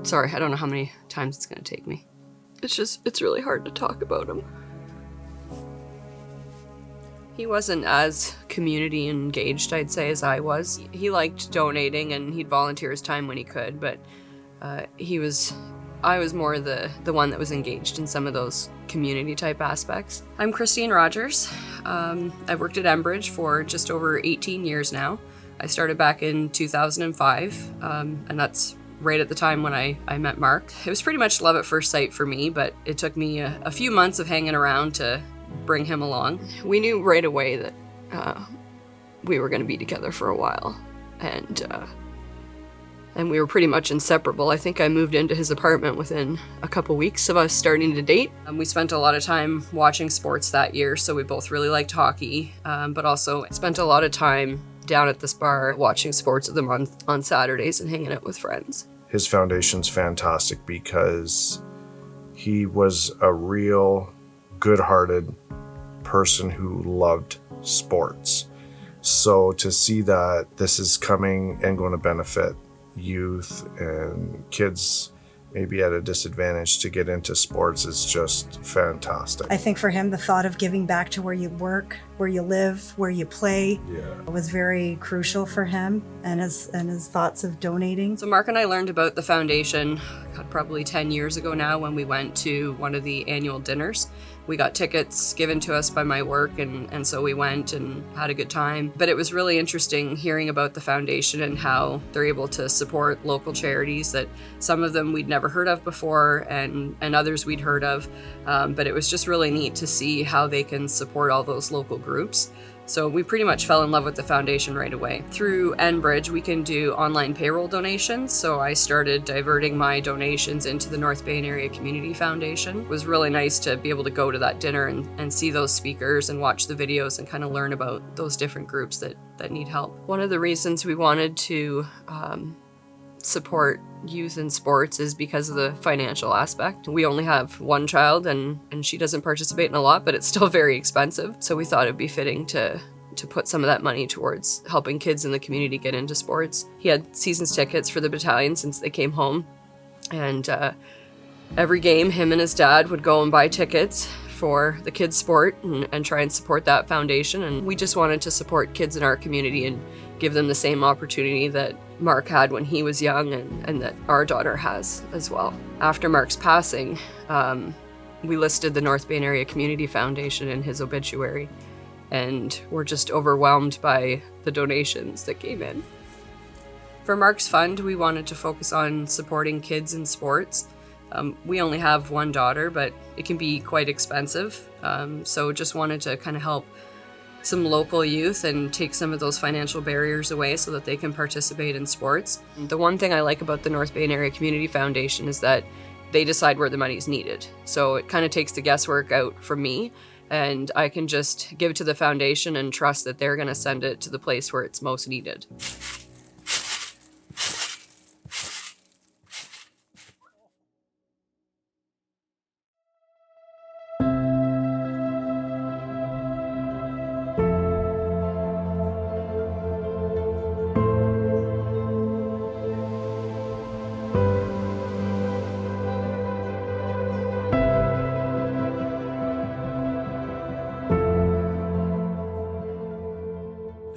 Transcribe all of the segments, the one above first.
Sorry, I don't know how many times it's gonna take me. It's really hard to talk about him. He wasn't as community engaged, I'd say, as I was. He liked donating and he'd volunteer his time when he could, but I was more the one that was engaged in some of those community type aspects. I'm Christine Rogers. I've worked at Enbridge for just over 18 years now. I started back in 2005, and that's right at the time when I met Mark. It was pretty much love at first sight for me, but it took me a few months of hanging around to bring him along. We knew right away that we were going to be together for a while, and we were pretty much inseparable. I think I moved into his apartment within a couple weeks of us starting to date. We spent a lot of time watching sports that year, so we both really liked hockey, but also spent a lot of time down at this bar watching sports with him on Saturdays and hanging out with friends. His foundation's fantastic because he was a real good-hearted person who loved sports. So to see that this is coming and going to benefit youth and kids maybe at a disadvantage to get into sports is just fantastic. I think for him, the thought of giving back to where you work, where you live, where you play was very crucial for him, and his thoughts of donating. So Mark and I learned about the foundation probably 10 years ago now when we went to one of the annual dinners. We got tickets given to us by my work, and so we went and had a good time. But it was really interesting hearing about the foundation and how they're able to support local charities that some of them we'd never heard of before and others we'd heard of. But it was just really neat to see how they can support all those local groups. So we pretty much fell in love with the foundation right away. Through Enbridge, we can do online payroll donations. So I started diverting my donations into the North Bay Area Community Foundation. It was really nice to be able to go to that dinner and see those speakers and watch the videos and kind of learn about those different groups that need help. One of the reasons we wanted to support youth in sports is because of the financial aspect. We only have one child and she doesn't participate in a lot, but it's still very expensive. So we thought it'd be fitting to put some of that money towards helping kids in the community get into sports. He had seasons tickets for the battalion since they came home. And every game, him and his dad would go and buy tickets for the kids' sport and try and support that foundation. And we just wanted to support kids in our community and give them the same opportunity that Mark had when he was young and that our daughter has as well. After Mark's passing, we listed the North Bay Area Community Foundation in his obituary, and we're just overwhelmed by the donations that came in. For Mark's fund, we wanted to focus on supporting kids in sports. We only have one daughter, but it can be quite expensive. So just wanted to kind of help some local youth and take some of those financial barriers away so that they can participate in sports. The one thing I like about the North Bay Area Community Foundation is that they decide where the money's needed. So it kind of takes the guesswork out from me, and I can just give it to the foundation and trust that they're going to send it to the place where it's most needed.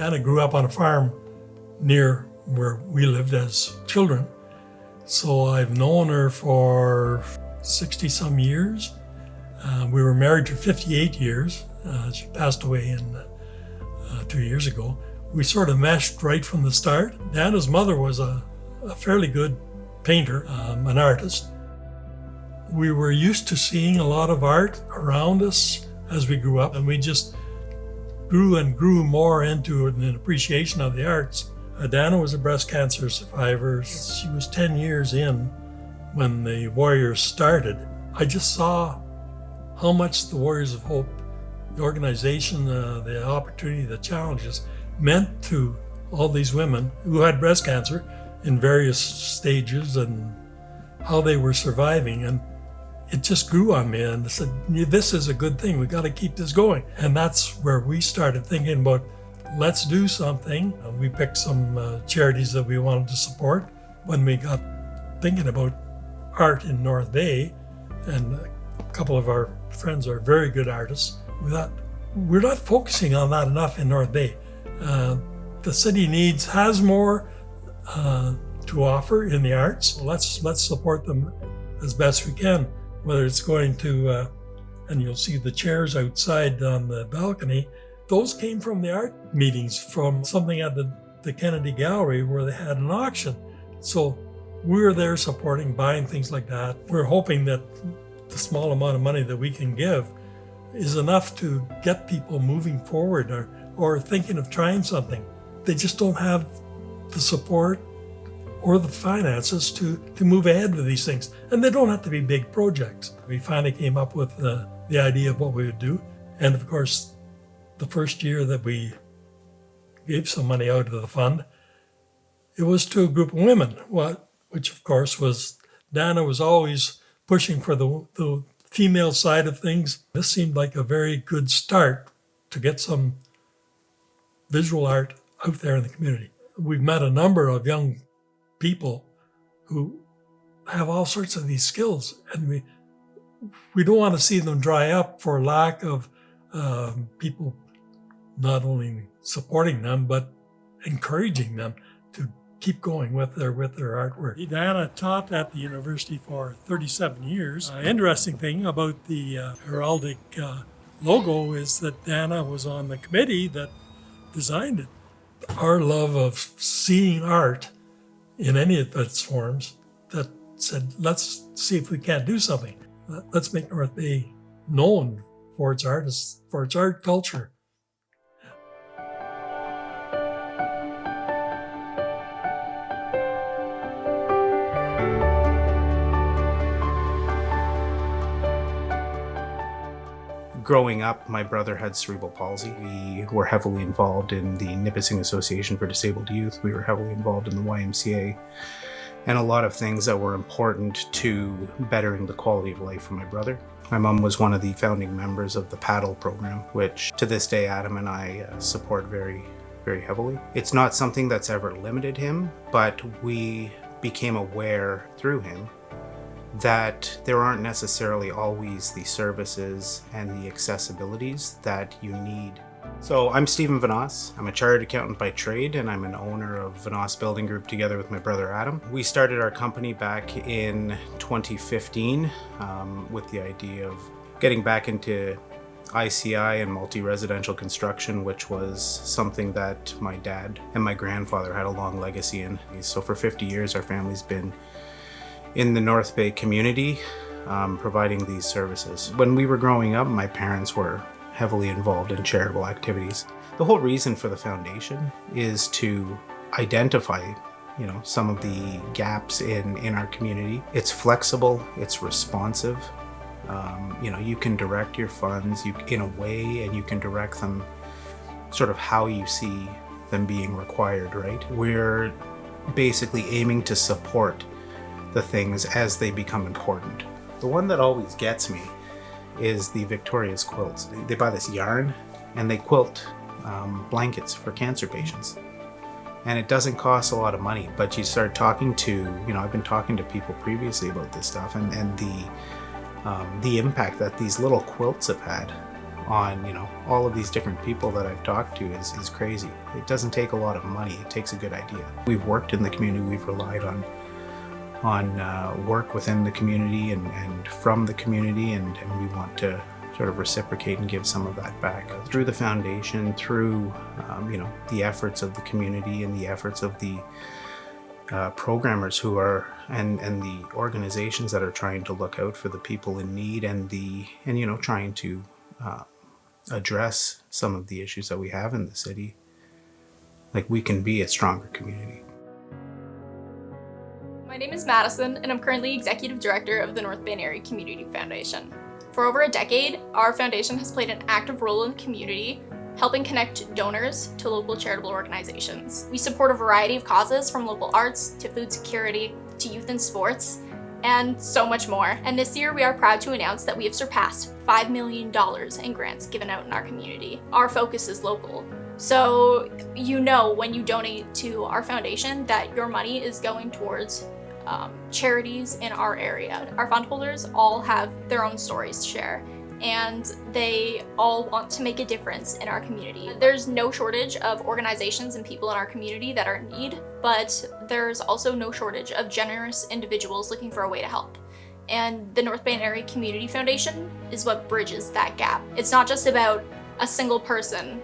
Anna grew up on a farm near where we lived as children. So I've known her for 60-some years. We were married for 58 years. She passed away 2 years ago. We sort of meshed right from the start. Anna's mother was a fairly good painter, an artist. We were used to seeing a lot of art around us as we grew up, and we just grew and grew more into an appreciation of the arts. Dana was a breast cancer survivor. She was 10 years in when the Warriors started. I just saw how much the Warriors of Hope, the organization, the opportunity, the challenges meant to all these women who had breast cancer in various stages and how they were surviving. And it just grew on me, and I said, this is a good thing. We got to keep this going. And that's where we started thinking about, let's do something. We picked some charities that we wanted to support. When we got thinking about art in North Bay, and a couple of our friends are very good artists. We thought, we're not focusing on that enough in North Bay. The city has more to offer in the arts. Let's support them as best we can, whether it's going to, and you'll see the chairs outside on the balcony. Those came from the art meetings, from something at the Kennedy Gallery where they had an auction. So we're there supporting, buying things like that. We're hoping that the small amount of money that we can give is enough to get people moving forward or thinking of trying something. They just don't have the support or the finances to move ahead with these things. And they don't have to be big projects. We finally came up with the idea of what we would do. And of course, the first year that we gave some money out of the fund, it was to a group of women, which of course was, Dana was always pushing for the female side of things. This seemed like a very good start to get some visual art out there in the community. We've met a number of young people who have all sorts of these skills, and we don't want to see them dry up for lack of people not only supporting them but encouraging them to keep going with their artwork. Diana taught at the university for 37 years. Interesting thing about the heraldic logo is that Diana was on the committee that designed it. Our love of seeing art in any of its forms that said, let's see if we can't do something. Let's make North Bay known for its artists, for its art culture. Growing up, my brother had cerebral palsy. We were heavily involved in the Nipissing Association for Disabled Youth. We were heavily involved in the YMCA and a lot of things that were important to bettering the quality of life for my brother. My mom was one of the founding members of the paddle program, which to this day Adam and I support very, very heavily. It's not something that's ever limited him, but we became aware through him that there aren't necessarily always the services and the accessibilities that you need. So I'm Stephen Vanos. I'm a chartered accountant by trade, and I'm an owner of Vanos Building Group together with my brother Adam. We started our company back in 2015 with the idea of getting back into ICI and multi-residential construction, which was something that my dad and my grandfather had a long legacy in. So for 50 years, our family's been in the North Bay community, providing these services. When we were growing up, my parents were heavily involved in charitable activities. The whole reason for the foundation is to identify, some of the gaps in our community. It's flexible, it's responsive. You can direct your funds in a way, and you can direct them sort of how you see them being required, right? We're basically aiming to support the things as they become important. The one that always gets me is the Victoria's quilts. They buy this yarn and they quilt blankets for cancer patients. And it doesn't cost a lot of money, but you start talking to, I've been talking to people previously about this stuff, and the impact that these little quilts have had on, all of these different people that I've talked to is crazy. It doesn't take a lot of money, it takes a good idea. We've worked in the community, we've relied on work within the community and from the community, and we want to sort of reciprocate and give some of that back through the foundation, through the efforts of the community and the efforts of the programmers who are and the organizations that are trying to look out for the people in need and trying to address some of the issues that we have in the city. Like, we can be a stronger community. My name is Madison, and I'm currently Executive Director of the North Bay Area Community Foundation. For over a decade, our foundation has played an active role in the community, helping connect donors to local charitable organizations. We support a variety of causes, from local arts to food security to youth and sports, and so much more. And this year, we are proud to announce that we have surpassed $5 million in grants given out in our community. Our focus is local. So when you donate to our foundation that your money is going towards charities in our area. Our fund holders all have their own stories to share, and they all want to make a difference in our community. There's no shortage of organizations and people in our community that are in need, but there's also no shortage of generous individuals looking for a way to help. And the North Bay and Area Community Foundation is what bridges that gap. It's not just about a single person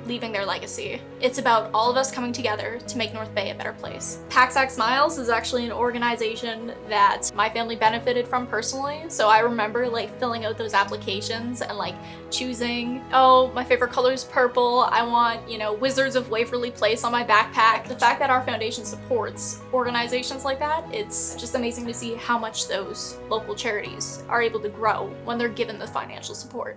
leaving their legacy. It's about all of us coming together to make North Bay a better place. Pack Smiles is actually an organization that my family benefited from personally. So I remember like filling out those applications and like choosing, oh, my favorite color is purple. I want, Wizards of Waverly Place on my backpack. The fact that our foundation supports organizations like that, it's just amazing to see how much those local charities are able to grow when they're given the financial support.